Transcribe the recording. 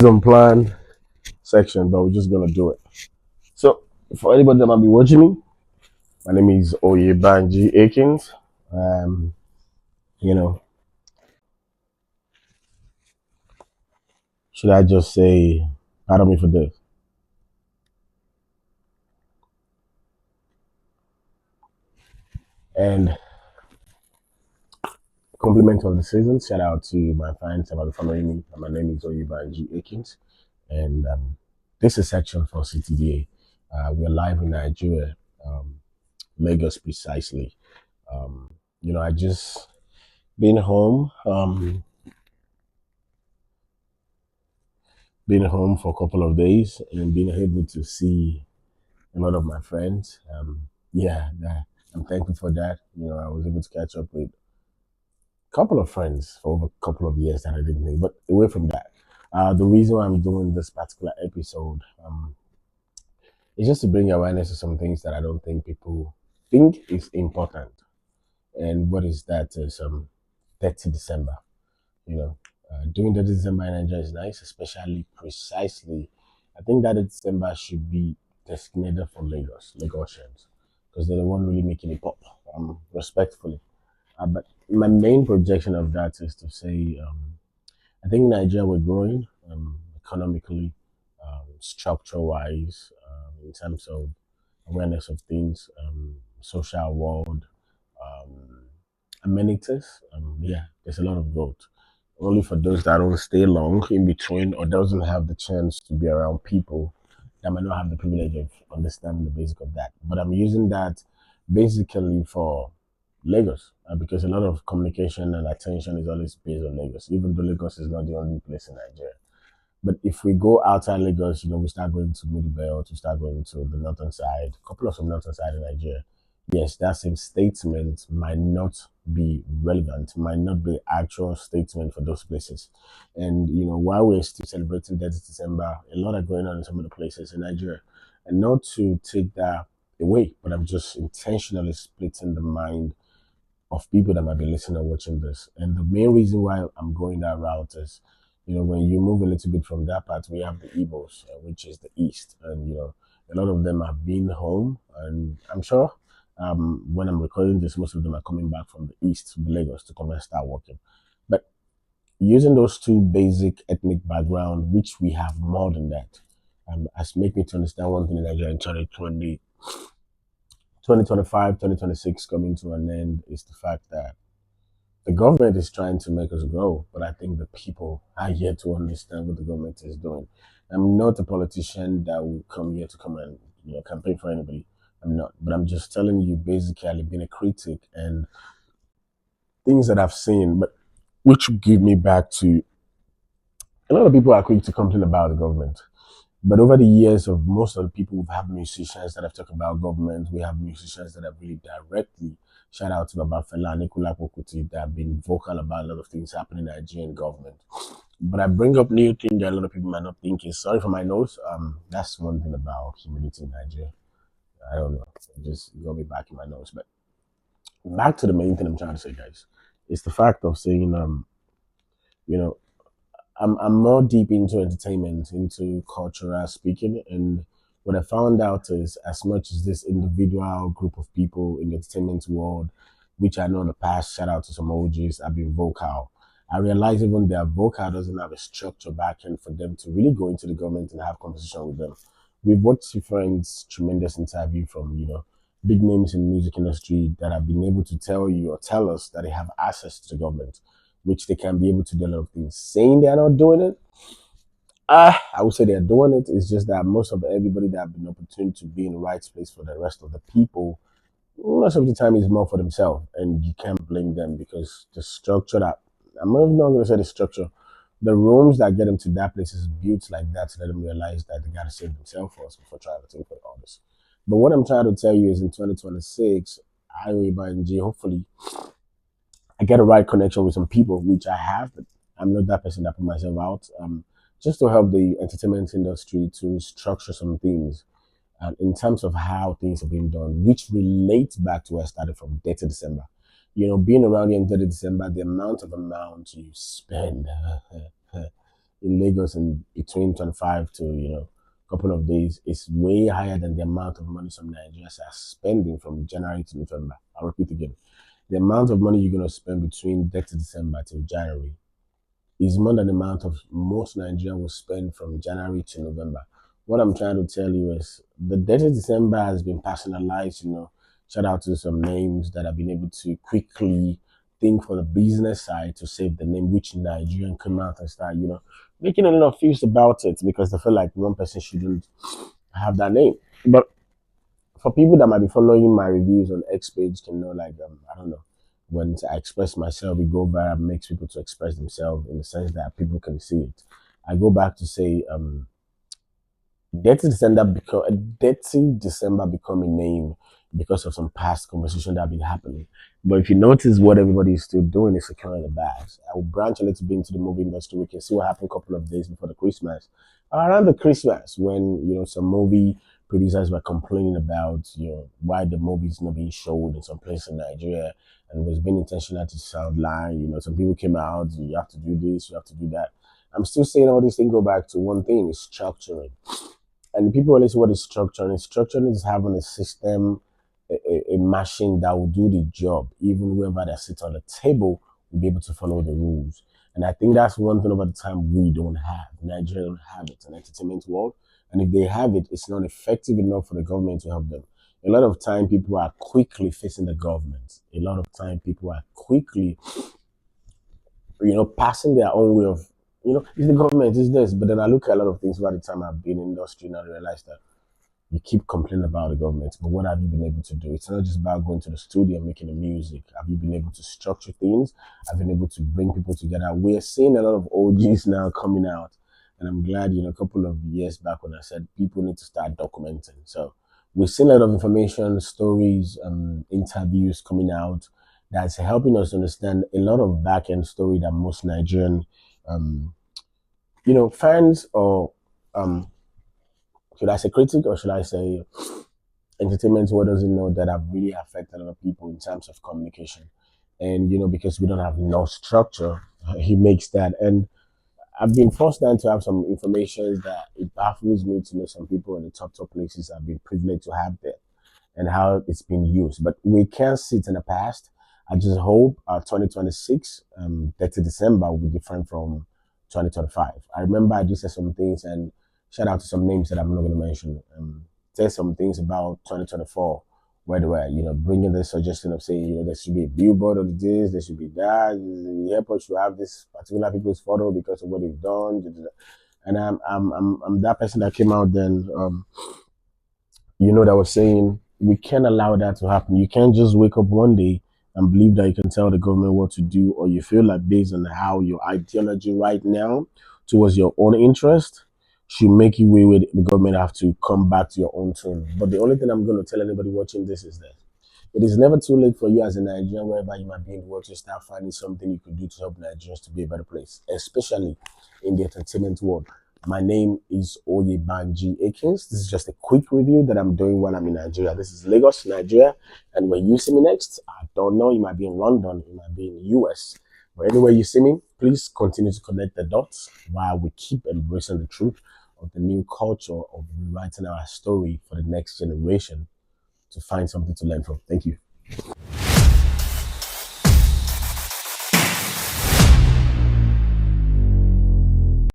Unplanned section, but we're just gonna do it. So, for anybody that might be watching me, my name is Oyebanji Akins. Um, you know, should I just say, pardon me for this? And compliment of the season. Shout out to my fans about following me. My name is Oyebanji Akins, and this is section for CTDA. We're live in Nigeria, um, Lagos precisely. Um, I just been home. Been home for a couple of days and being able to see a lot of my friends. I'm thankful for that. I was able to catch up with a couple of friends for over a couple of years that I didn't meet. But away from that, the reason why I'm doing this particular episode is just to bring awareness to some things that I don't think people think is important. And what is that? Is 30 December. Doing the December in Nigeria is nice, especially precisely. I think that December should be designated for Lagosians, because they're the one really making it pop. Respectfully, but my main projection of that is to say, I think Nigeria we're growing economically, structure-wise, in terms of awareness of things, social world, um, amenities. There's a lot of growth. Only for those that don't stay long in between or doesn't have the chance to be around people that might not have the privilege of understanding the basic of that. But I'm using that basically for Lagos because a lot of communication and attention is always based on Lagos, even though Lagos is not the only place in Nigeria. But if we go outside Lagos, we start going to Middle Belt, we start going to the northern side, a couple of some northern side in Nigeria. Yes, that same statement might not be relevant, might not be actual statement for those places. And while we're still celebrating Detty December, a lot are going on in some of the places in Nigeria. And not to take that away, but I'm just intentionally splitting the mind of people that might be listening or watching this. And the main reason why I'm going that route is, when you move a little bit from that part, we have the Igbos, which is the East. And, a lot of them have been home. And I'm sure when I'm recording this, most of them are coming back from the East to Lagos to come and start working. But using those two basic ethnic background, which we have more than that, has made me to understand one thing in Nigeria in 2025, 2026 coming to an end is the fact that the government is trying to make us grow, but I think the people are yet to understand what the government is doing. I'm not a politician that will come here to come and campaign for anybody. I'm not, but I'm just telling you basically being a critic and things that I've seen, but which give me back to a lot of people are quick to complain about the government. But over the years of most of the people, we've had musicians that have talked about government. We have musicians that have really directly, shout out to Baba Fela and Nicola Pokuti, that have been vocal about a lot of things happening in the Nigerian government. But I bring up new things that a lot of people might not think is sorry for my nose. That's one thing about humidity in Nigeria. I don't know. It just got me back in my nose. But back to the main thing I'm trying to say, guys. It's the fact of saying, you know, I'm more deep into entertainment, into cultural speaking, and what I found out is as much as this individual group of people in the entertainment world, which I know in the past, shout out to some OGs, have been vocal. I realize even their vocal doesn't have a structure back end for them to really go into the government and have conversation with them. We've watched different tremendous interview from big names in the music industry that have been able to tell you or tell us that they have access to the government, which they can be able to do a lot of things. Saying they are not doing it, I would say they are doing it. It's just that most of everybody that have been opportunity to be in the right place for the rest of the people, most of the time is more for themselves, and you can't blame them because the structure that I'm not going to say the structure, the rooms that get them to that place is built like that to let them realize that they got to save themselves first before trying to think for others. But what I'm trying to tell you is in 2026, I will hopefully I get a right connection with some people, which I have, but I'm not that person that put myself out. Just to help the entertainment industry to structure some things in terms of how things are being done, which relates back to where I started from Detty December. Being around here in Detty December, the amount you spend, in Lagos in between 25 to a couple of days is way higher than the amount of money some Nigerians are spending from January to November. I'll repeat again. The amount of money you're going to spend between December to January is more than the amount of most Nigerians will spend from January to November. What I'm trying to tell you is the Detty December has been personalized, Shout out to some names that have been able to quickly think for the business side to save the name, which Nigerian come out and start, making a lot of fuss about it because they feel like one person shouldn't have that name. But for people that might be following my reviews on X page can know like I don't know when I express myself, we go viral, makes people to express themselves in the sense that people can see it. I go back to say Dirty December become a name because of some past conversation that have been happening. But if you notice what everybody is still doing is securing the bags. I will branch a little bit into the movie industry. We can see what happened a couple of days before the Christmas. Around the Christmas, when some movie producers were complaining about why the movie is not being showed in some place in Nigeria and was being intentional to sound lie. Some people came out, you have to do this, you have to do that. I'm still saying all these things go back to one thing: is structuring. And people always say what is structuring. Structuring is having a system, a machine that will do the job. Even whoever that sits on the table will be able to follow the rules. And I think that's one thing over the time we don't have. Nigeria don't have it, an entertainment world. And if they have it, it's not effective enough for the government to help them. A lot of time people are quickly facing the government. A lot of time people are quickly passing their own way of, it's the government, it's this. But then I look at a lot of things by the time I've been in industry and I realize that you keep complaining about the government, but what have you been able to do? It's not just about going to the studio and making the music. Have you been able to structure things? Have you been able to bring people together? We're seeing a lot of OGs now coming out. And I'm glad, a couple of years back when I said people need to start documenting. So we're seeing a lot of information, stories, interviews coming out that's helping us understand a lot of back end story that most Nigerian, um, fans or should I say critic or should I say entertainment world doesn't know that have really affected a lot of people in terms of communication. And because we don't have no structure, he makes that. And I've been forced down to have some information that it baffles me to know some people in the top places have been privileged to have there and how it's been used. But we can't sit in the past. I just hope 2026, 30 December will be different from 2025. I remember I just said some things and shout out to some names that I'm not going to mention. Said some things about 2024 where they were, bringing the suggestion of saying, there should be a billboard of this, there should be that, the airport should have this particular people's photo because of what they've done. And I'm that person that came out then that was saying we can't allow that to happen. You can't just wake up one day and believe that you can tell the government what to do, or you feel like based on how your ideology right now towards your own interest should make you way with the government have to come back to your own tune. But the only thing I'm going to tell anybody watching this is that it is never too late for you as a Nigerian, wherever you might be in the world, to start finding something you could do to help Nigerians to be a better place, especially in the entertainment world. My name is Oyebanji Akins. This is just a quick review that I'm doing while I'm in Nigeria. This is Lagos, Nigeria. And when you see me next, I don't know, you might be in London, you might be in the US. But anywhere you see me, please continue to connect the dots while we keep embracing the truth of the new culture of rewriting our story for the next generation to find something to learn from. Thank you.